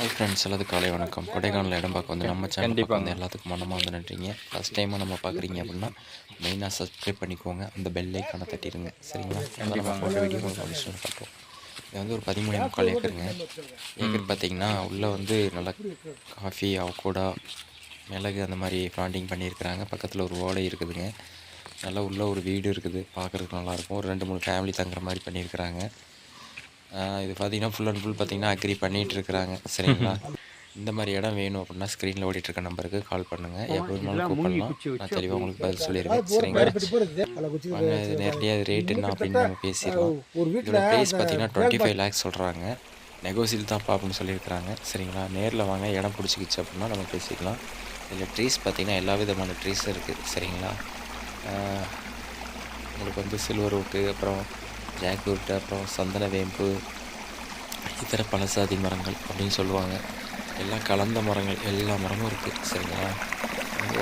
Hi friends, எல்லாத்துக்கும் காலை வணக்கம். கொடைக்கானல் இடம் பார்க்க வந்து நம்ம சேனல் பார்க்க வந்து கண்டிப்பாங்க. எல்லாத்துக்கும் மனமாக வந்து நன்றிங்க. ஃபஸ்ட் டைமாக நம்ம பார்க்குறீங்க அப்படின்னா மெயினாக சப்ஸ்கிரைப் பண்ணிக்கோங்க, அந்த பெல் ஐக்கானை தட்டிடுங்க. சரிங்களா? அப்போ நம்ம போட்ட வீடியோ உங்களுக்கு வந்து காட்டும். இது வந்து ஒரு 13.75 ஏக்கருங்க. ஏக்கர் பார்த்தீங்கன்னா உள்ளே வந்து நல்லா காஃபி, அவகோடா, மிளகு அந்த மாதிரி பிளான்டிங் பண்ணியிருக்கிறாங்க. பக்கத்தில் ஒரு ஓடை இருக்குதுங்க. நல்லா உள்ள ஒரு வீடு இருக்குது, பார்க்குறதுக்கு நல்லாயிருக்கும். ஒரு 2-3 ஃபேமிலி தங்குற மாதிரி பண்ணியிருக்கிறாங்க. இது பார்த்தீங்கன்னா ஃபுல் அண்ட் ஃபுல் பார்த்தீங்கன்னா அக்ரி பண்ணிகிட்டு இருக்கிறாங்க. சரிங்களா? இந்த மாதிரி இடம் வேணும் அப்படின்னா ஸ்க்ரீனில் ஓடிட்டுருக்க நம்பருக்கு கால் பண்ணுங்கள். எப்போ வேணுமாலும் கூப்பிடலாம். நான் தெளிவாக உங்களுக்கு பதில் சொல்லிடுவேன். சரிங்களா? வாங்க, இது நேரடியாக ரேட் என்ன அப்படின்னு நம்ம பேசிடலாம். இதோட ப்ரைஸ் பார்த்தீங்கன்னா 25 lakhs சொல்கிறாங்க. நெகோசியல் தான்ப்பா அப்படின்னு சொல்லியிருக்கிறாங்க. சரிங்களா? நேரில் வாங்க, இடம் பிடிச்சிக்கிச்சு அப்படின்னா நம்ம பேசிக்கலாம். இதில் ட்ரீஸ் பார்த்தீங்கன்னா எல்லா விதமான ட்ரீஸும் இருக்குது. சரிங்களா? உங்களுக்கு வந்து சில்வர் வுட்டு, அப்புறம் ஜாக் வுட்டு, அப்புறம் சந்தன வேம்பு, இதர பழசாதி மரங்கள் அப்படின்னு சொல்லுவாங்க. எல்லாம் கலந்த மரங்கள், எல்லா மரமும் இருக்குது. சரிங்களா?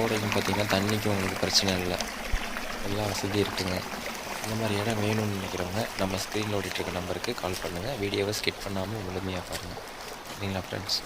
ஓடைக்கும் பார்த்திங்கன்னா தண்ணிக்கும் உங்களுக்கு பிரச்சனை இல்லை, எல்லா வசதியும் இருக்குதுங்க. இந்த மாதிரி இடம் வேணும்னு நினைக்கிறவங்க நம்ம ஸ்க்ரீனில் ஓடிட்டுருக்க நம்பருக்கு கால் பண்ணுங்கள். வீடியோவை ஸ்கிப் பண்ணாமல் முழுமையாக பாருங்கள். சரிங்களா ஃப்ரெண்ட்ஸ்?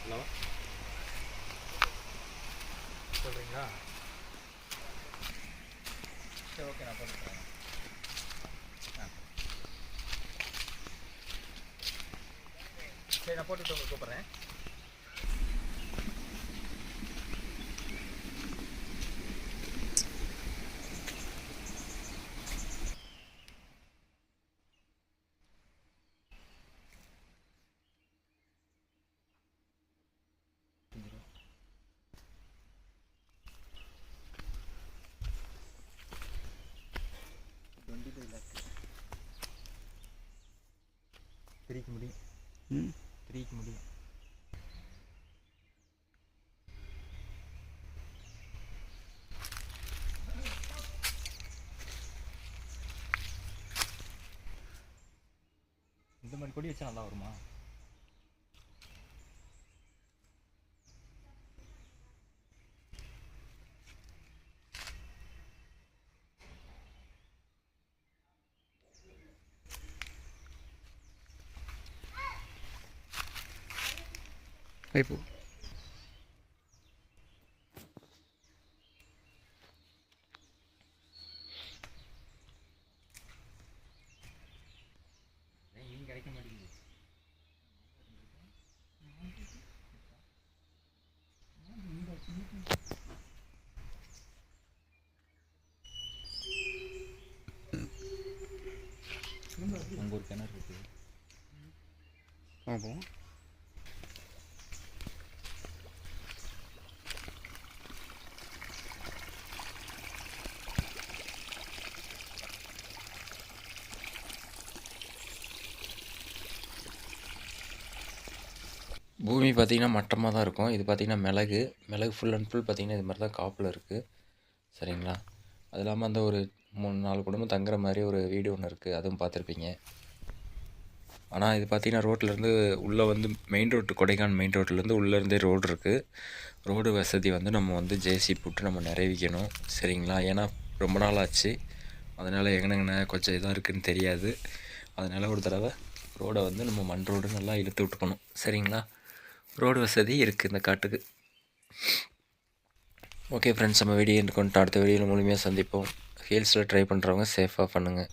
ஹலோ, சொல்கிறீங்களா? சரி, ஓகே, நான் போட்டுக்கிறேன். சரி, நான் போட்டுட்டு உங்களுக்கு கூப்பிட்றேன். திரிக்க முடியும், திரிக்க முடியும். இந்த மாதிரி கொடி வச்சா நல்லா வருமா? வைப்போ இங்கே கிடைக்க மாட்டேங்குது. அங்கே ஒரு கிணறு இருக்குது. பார்ப்போம். பூமி பார்த்திங்கன்னா மட்டமாக தான் இருக்கும். இது பார்த்திங்கன்னா மிளகு ஃபுல் அண்ட் ஃபுல் பார்த்திங்கன்னா இது மாதிரி தான் காப்பில் இருக்குது. சரிங்களா? அது இல்லாமல் அந்த ஒரு 3-4 குடும்பம் தங்குற மாதிரி ஒரு வீடு ஒன்று இருக்குது, அதுவும் பார்த்துருப்பீங்க. ஆனால் இது பார்த்திங்கன்னா ரோட்லேருந்து உள்ளே வந்து மெயின் ரோட்டு, கொடைக்கானல் மெயின் ரோட்லேருந்து உள்ளேருந்தே ரோடு இருக்குது. ரோடு வசதி வந்து நம்ம வந்து ஜேசிபி போட்டு நம்ம நிறைவிக்கணும். சரிங்களா? ஏன்னா ரொம்ப நாள் ஆச்சு, அதனால் எங்கனங்கண்ணே கொஞ்சம் இதாக இருக்குதுன்னு தெரியாது. அதனால் ஒரு தடவை ரோடை வந்து நம்ம மண் ரோடு நல்லா இழுத்து விட்டுக்கணும். சரிங்களா? ரோடு வசதி இருக்குது இந்த காட்டுக்கு. ஓகே ஃப்ரெண்ட்ஸ், நம்ம வீடியோ கொண்டு அடுத்த வீடியோவில் முழுமையாக சந்திப்போம். ஹில்ஸில் ட்ரை பண்ணுறவங்க சேஃபாக பண்ணுங்கள்.